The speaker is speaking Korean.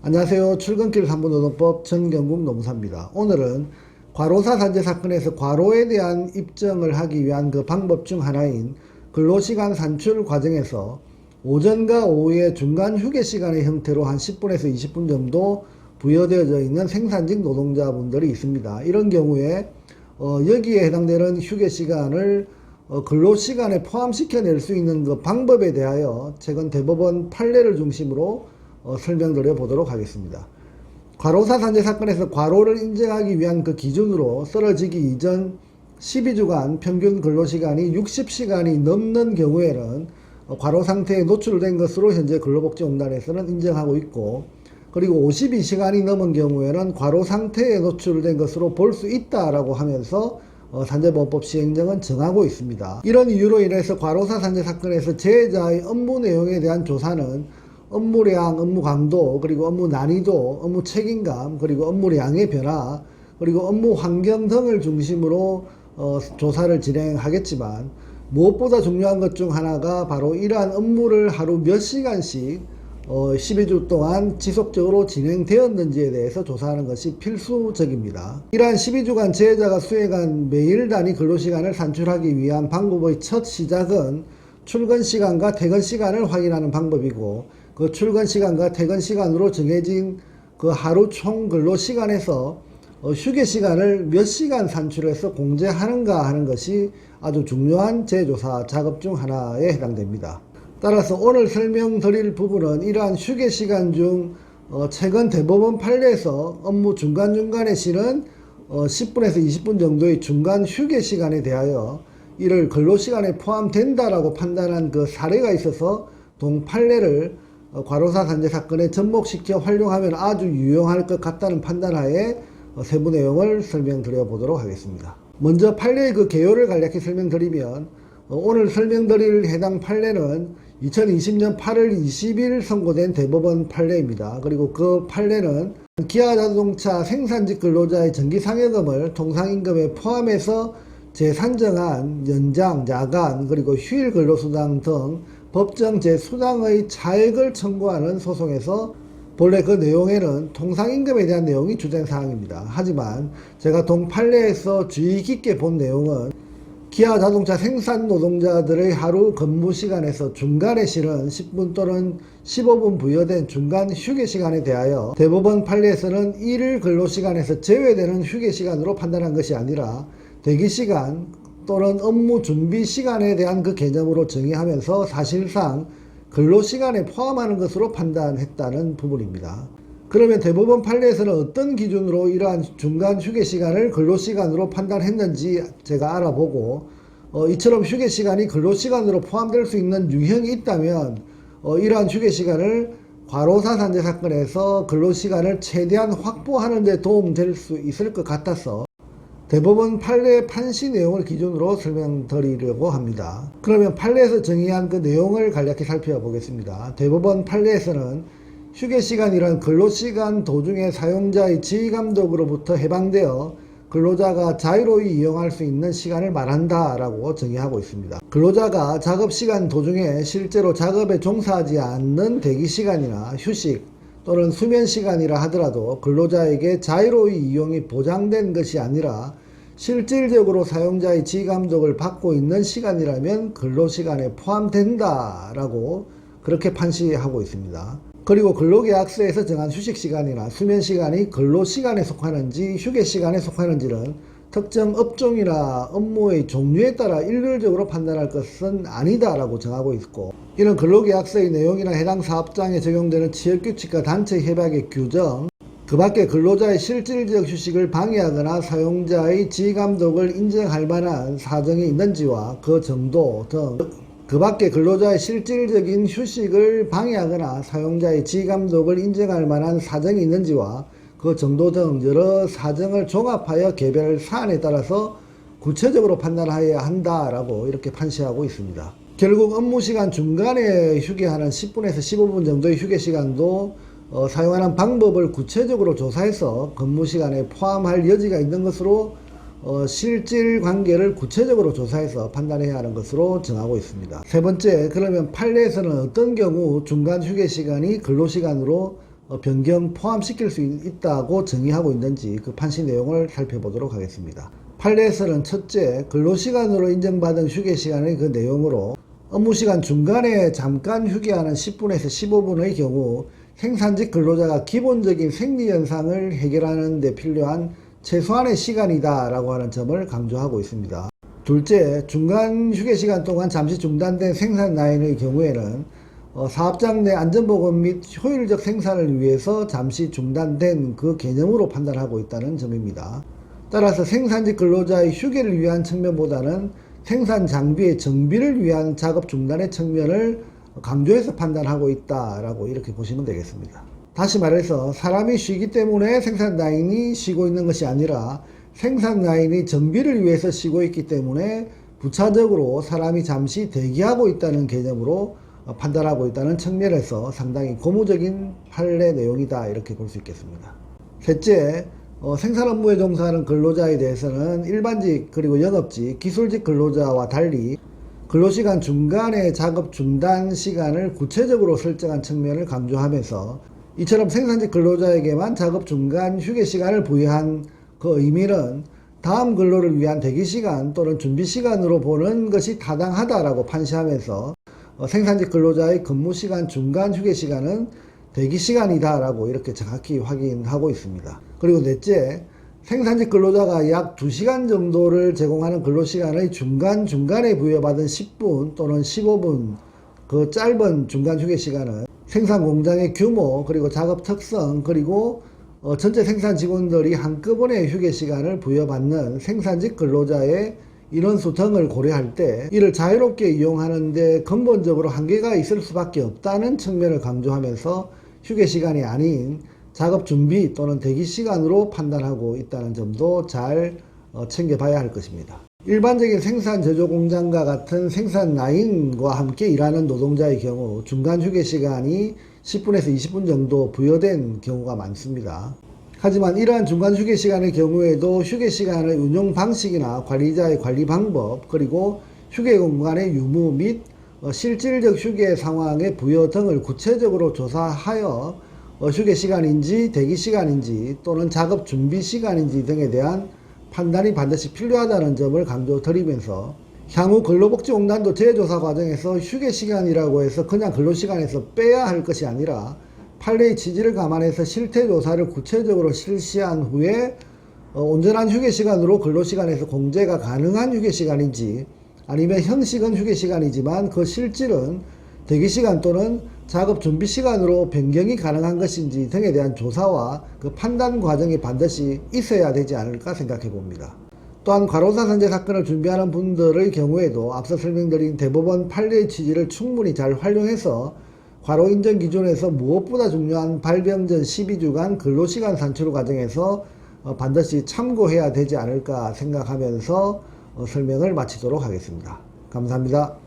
안녕하세요. 출근길 3분 노동법 전경국 노무사입니다. 오늘은 과로사 산재 사건에서 과로에 대한 입증을 하기 위한 그 방법 중 하나인 근로시간 산출 과정에서 오전과 오후의 중간 휴게 시간의 형태로 한 10분에서 20분 정도 부여되어져 있는 생산직 노동자분들이 있습니다. 이런 경우에 여기에 해당되는 휴게 시간을 근로시간에 포함시켜낼 수 있는 그 방법에 대하여 최근 대법원 판례를 중심으로 설명드려 보도록 하겠습니다. 과로사 산재 사건에서 과로를 인정하기 위한 그 기준으로 쓰러지기 이전 12주간 평균 근로시간이 60시간이 넘는 경우에는 과로 상태에 노출된 것으로 현재 근로복지공단에서는 인정하고 있고, 그리고 52시간이 넘은 경우에는 과로 상태에 노출된 것으로 볼 수 있다라고 하면서 산재보호법 시행령은 정하고 있습니다. 이런 이유로 인해서 과로사 산재 사건에서 재해자의 업무 내용에 대한 조사는 업무량, 업무 강도, 그리고 업무 난이도, 업무 책임감, 그리고 업무량의 변화, 그리고 업무 환경 등을 중심으로 조사를 진행하겠지만, 무엇보다 중요한 것 중 하나가 바로 이러한 업무를 하루 몇 시간씩 12주 동안 지속적으로 진행되었는지에 대해서 조사하는 것이 필수적입니다. 이러한 12주간 재해자가 수행한 매일 단위 근로시간을 산출하기 위한 방법의 첫 시작은 출근 시간과 퇴근 시간을 확인하는 방법이고, 그 출근 시간과 퇴근 시간으로 정해진 그 하루 총 근로 시간에서 휴게 시간을 몇 시간 산출해서 공제하는가 하는 것이 아주 중요한 재조사 작업 중 하나에 해당됩니다. 따라서 오늘 설명드릴 부분은 이러한 휴게 시간 중 최근 대법원 판례에서 업무 중간중간에 실은 10분에서 20분 정도의 중간 휴게 시간에 대하여 이를 근로시간에 포함된다라고 판단한 그 사례가 있어서 동 판례를 과로사 산재 사건에 접목시켜 활용하면 아주 유용할 것 같다는 판단하에 세부 내용을 설명드려 보도록 하겠습니다. 먼저 판례의 그 개요를 간략히 설명드리면, 오늘 설명드릴 해당 판례는 2020년 8월 20일 선고된 대법원 판례입니다. 그리고 그 판례는 기아자동차 생산직 근로자의 정기상여금을 통상임금에 포함해서 재산정한 연장, 야간, 그리고 휴일 근로수당 등 법정 제수당의 차액을 청구하는 소송에서 본래 그 내용에는 통상임금에 대한 내용이 주된 사항입니다. 하지만 제가 동 판례에서 주의 깊게 본 내용은 기아자동차 생산 노동자들의 하루 근무 시간에서 중간에 실은 10분 또는 15분 부여된 중간 휴게 시간에 대하여 대법원 판례에서는 일일 근로시간에서 제외되는 휴게 시간으로 판단한 것이 아니라 대기시간 또는 업무 준비 시간에 대한 그 개념으로 정의하면서 사실상 근로시간에 포함하는 것으로 판단했다는 부분입니다. 그러면 대법원 판례에서는 어떤 기준으로 이러한 중간 휴게 시간을 근로시간으로 판단했는지 제가 알아보고, 이처럼 휴게 시간이 근로시간으로 포함될 수 있는 유형이 있다면 이러한 휴게 시간을 과로사 산재 사건에서 근로시간을 최대한 확보하는 데 도움될 수 있을 것 같아서 대법원 판례 판시 내용을 기준으로 설명드리려고 합니다. 그러면 판례에서 정의한 그 내용을 간략히 살펴보겠습니다. 대법원 판례에서는 휴게시간이란 근로시간 도중에 사용자의 지휘감독으로부터 해방되어 근로자가 자유로이 이용할 수 있는 시간을 말한다 라고 정의하고 있습니다. 근로자가 작업시간 도중에 실제로 작업에 종사하지 않는 대기시간이나 휴식 또는 수면시간이라 하더라도 근로자에게 자유로이 이용이 보장된 것이 아니라 실질적으로 사용자의 지휘감독을 받고 있는 시간이라면 근로시간에 포함된다라고 그렇게 판시하고 있습니다. 그리고 근로계약서에서 정한 휴식시간이나 수면시간이 근로시간에 속하는지 휴게시간에 속하는지는 특정 업종이나 업무의 종류에 따라 일률적으로 판단할 것은 아니다라고 정하고 있고, 이런 근로계약서의 내용이나 해당 사업장에 적용되는 취업규칙과 단체 협약의 규정, 그 밖에 근로자의 실질적 휴식을 방해하거나 사용자의 지휘감독을 인정할 만한 사정이 있는지와 그 정도 등, 그 밖에 근로자의 실질적인 휴식을 방해하거나 사용자의 지휘감독을 인정할 만한 사정이 있는지와 그 정도 등 여러 사정을 종합하여 개별 사안에 따라서 구체적으로 판단해야 한다라고 이렇게 판시하고 있습니다. 결국 업무시간 중간에 휴게하는 10분에서 15분 정도의 휴게시간도 사용하는 방법을 구체적으로 조사해서 근무시간에 포함할 여지가 있는 것으로 실질 관계를 구체적으로 조사해서 판단해야 하는 것으로 정하고 있습니다. 세 번째, 그러면 판례에서는 어떤 경우 중간 휴게시간이 근로시간으로 변경 포함시킬 수 있다고 정의하고 있는지 그 판시 내용을 살펴보도록 하겠습니다. 판례에서는 첫째, 근로시간으로 인정받은 휴게시간의 그 내용으로 업무시간 중간에 잠깐 휴게하는 10분에서 15분의 경우 생산직 근로자가 기본적인 생리현상을 해결하는 데 필요한 최소한의 시간이다 라고 하는 점을 강조하고 있습니다. 둘째, 중간 휴게시간 동안 잠시 중단된 생산 라인의 경우에는 사업장 내 안전보건 및 효율적 생산을 위해서 잠시 중단된 그 개념으로 판단하고 있다는 점입니다. 따라서 생산직 근로자의 휴게를 위한 측면보다는 생산 장비의 정비를 위한 작업 중단의 측면을 강조해서 판단하고 있다라고 이렇게 보시면 되겠습니다. 다시 말해서 사람이 쉬기 때문에 생산 라인이 쉬고 있는 것이 아니라 생산 라인이 정비를 위해서 쉬고 있기 때문에 부차적으로 사람이 잠시 대기하고 있다는 개념으로 판단하고 있다는 측면에서 상당히 고무적인 판례 내용이다 이렇게 볼 수 있겠습니다. 셋째, 생산 업무에 종사하는 근로자에 대해서는 일반직 그리고 영업직, 기술직 근로자와 달리 근로시간 중간에 작업 중단 시간을 구체적으로 설정한 측면을 강조하면서 이처럼 생산직 근로자에게만 작업 중간 휴게 시간을 부여한 그 의미는 다음 근로를 위한 대기시간 또는 준비시간으로 보는 것이 타당하다라고 판시하면서 생산직 근로자의 근무시간 중간 휴게시간은 대기시간이다 라고 이렇게 정확히 확인하고 있습니다. 그리고 넷째, 생산직 근로자가 약 2시간 정도를 제공하는 근로시간의 중간중간에 부여받은 10분 또는 15분 그 짧은 중간 휴게시간은 생산 공장의 규모 그리고 작업 특성 그리고 전체 생산 직원들이 한꺼번에 휴게시간을 부여받는 생산직 근로자의 인원수 등을 고려할 때 이를 자유롭게 이용하는데 근본적으로 한계가 있을 수밖에 없다는 측면을 강조하면서 휴게시간이 아닌 작업 준비 또는 대기시간으로 판단하고 있다는 점도 잘 챙겨봐야 할 것입니다. 일반적인 생산 제조 공장과 같은 생산 라인과 함께 일하는 노동자의 경우 중간 휴게시간이 10분에서 20분 정도 부여된 경우가 많습니다. 하지만 이러한 중간 휴게시간의 경우에도 휴게시간의 운용 방식이나 관리자의 관리 방법 그리고 휴게 공간의 유무 및 실질적 휴게 상황의 부여 등을 구체적으로 조사하여 휴게시간인지 대기시간인지 또는 작업 준비시간인지 등에 대한 판단이 반드시 필요하다는 점을 강조드리면서 향후 근로복지공단도 재조사 과정에서 휴게시간이라고 해서 그냥 근로시간에서 빼야 할 것이 아니라 판례의 취지를 감안해서 실태조사를 구체적으로 실시한 후에 온전한 휴게시간으로 근로시간에서 공제가 가능한 휴게시간인지 아니면 형식은 휴게시간이지만 그 실질은 대기시간 또는 작업 준비시간으로 변경이 가능한 것인지 등에 대한 조사와 그 판단 과정이 반드시 있어야 되지 않을까 생각해 봅니다. 또한 과로사 산재 사건을 준비하는 분들의 경우에도 앞서 설명드린 대법원 판례의 취지를 충분히 잘 활용해서 과로 인정 기준에서 무엇보다 중요한 발병 전 12주간 근로시간 산출 과정에서 반드시 참고해야 되지 않을까 생각하면서 설명을 마치도록 하겠습니다. 감사합니다.